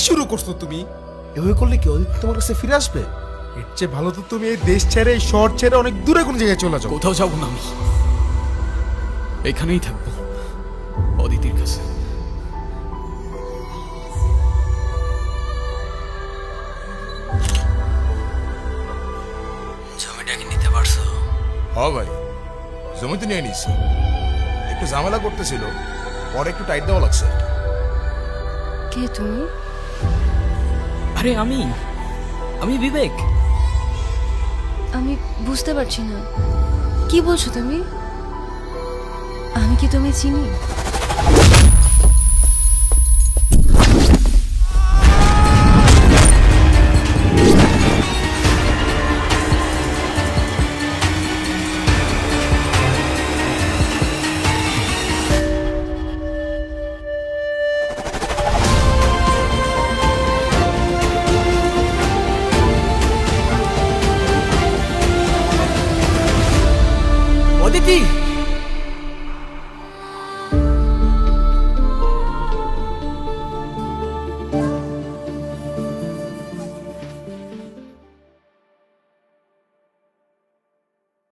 শুরু করছো তুমি? এভাবে করলে কি অদিতি তোমার কাছে ফিরে আসবে? এর চেয়ে ভালো তো তুমি এই দেশ ছেড়ে এই শহর ছেড়ে অনেক দূরে কোনো জায়গায় চলে যাও। কোথাও যাব না আমি, এখানেই থাকবো অদিতির কাছে। জমিটা কি নিতে পারছো? হ্যাঁ ভাই, জমি তো নিয়ে নিচ্ছি। একটু ঝামেলা করতেছিল, পরে একটু টাইট দেওয়া লাগছে। কে তুমি? আরে আমি আমি বিবেক। আমি বুঝতে পারছি না, কি বলছো তুমি? আমি কি তুমি চিনি? অদিতি